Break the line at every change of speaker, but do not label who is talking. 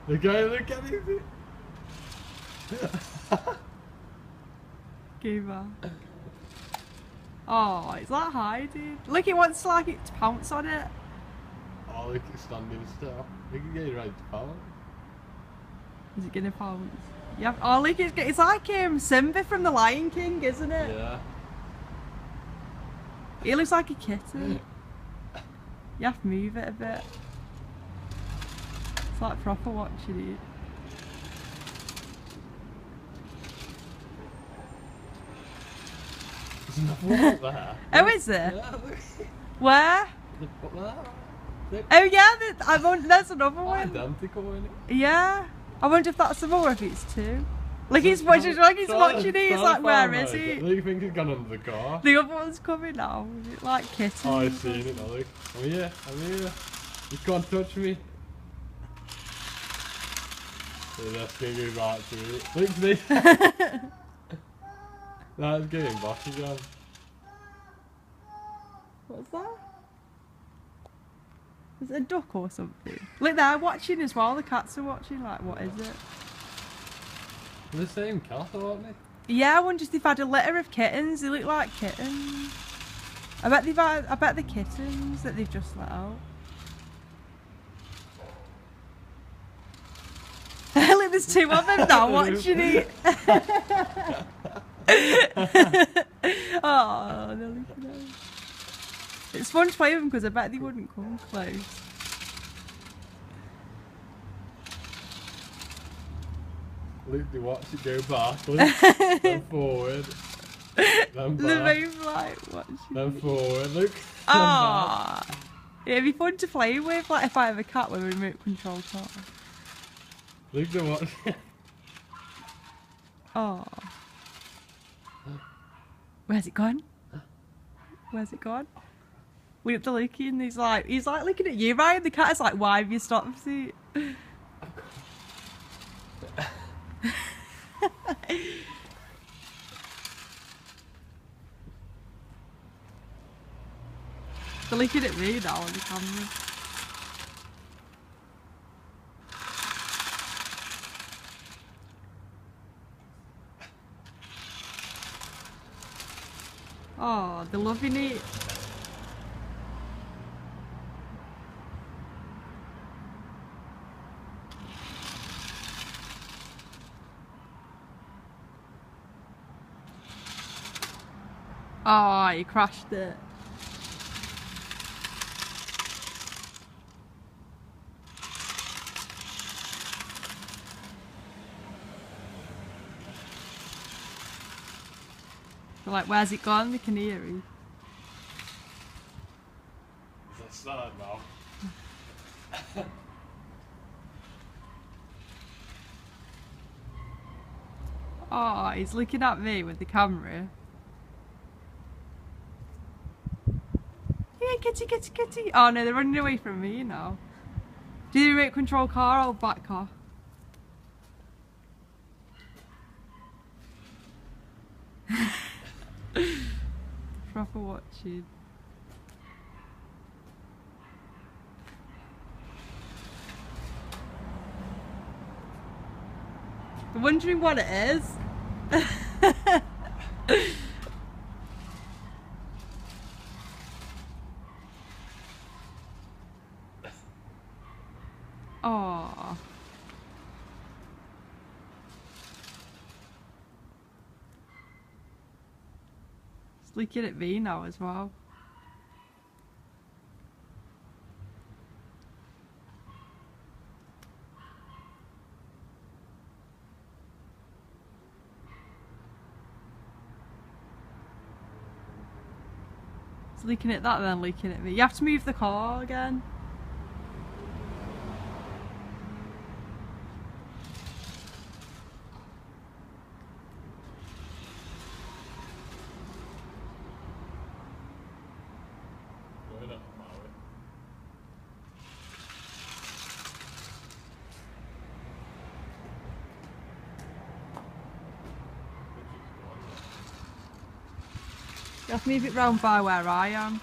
Look at him.
Give up. Oh, it's like hiding. Look, it wants like it to pounce on it.
Oh, look, it's standing still. Look, it's getting ready to pounce.
Is it gonna pounce? Yeah. Oh, look, it's like Simba from The Lion King, isn't it?
Yeah.
He looks like a kitten. You have to move it a bit. It's like proper watching it.
There's another one there.
Oh, is there?
Yeah, look.
Where?
Look there. Look.
Oh yeah, there's another one.
Identical, isn't it?
Yeah. I wonder if that's the one or if it's two. Like he's watching it, he's like, where is he?
Look, you think he's gone under the car?
The other one's coming now. Is it like kittens?
Oh, I've seen it now, look. I'm here. You can't touch me. So that's going to go back to it. Look at me. That's getting back again.
What's that? Is it a duck or something? Look, they're watching as well. The cats are watching. Like, what is it?
They're the same cat, aren't they?
Yeah, I wonder if they've had a litter of kittens. They look like kittens. I bet the kittens that they've just let out. Look, there's two of them now watching it. Oh, they're looking at it. It's fun to play with them because I bet they wouldn't come close.
Look, they watch it go back, look. Then forward. Then back.
They're both like watching.
Then forward, look.
Ah, it'd be fun to play with, like if I have a cat with a remote control car.
Look, they watch.
Oh, where's it gone? Where's it gone? We have to look and he's like looking at you, Ryan. The cat is like, why have you stopped it? They're looking at me now on the camera. Oh, they're loving it. Oh, you crashed it. They're like, where's it gone? The canary.
That's sad now.
Oh, he's looking at me with the camera. Yeah, kitty, kitty, kitty. Oh no, they're running away from me now. Do you remote control car or back car? Proper watching. I'm wondering what it is. Oh. It's looking at me now as well. It's looking at that then looking at me. You have to move the car again. You have to move it round by where I am.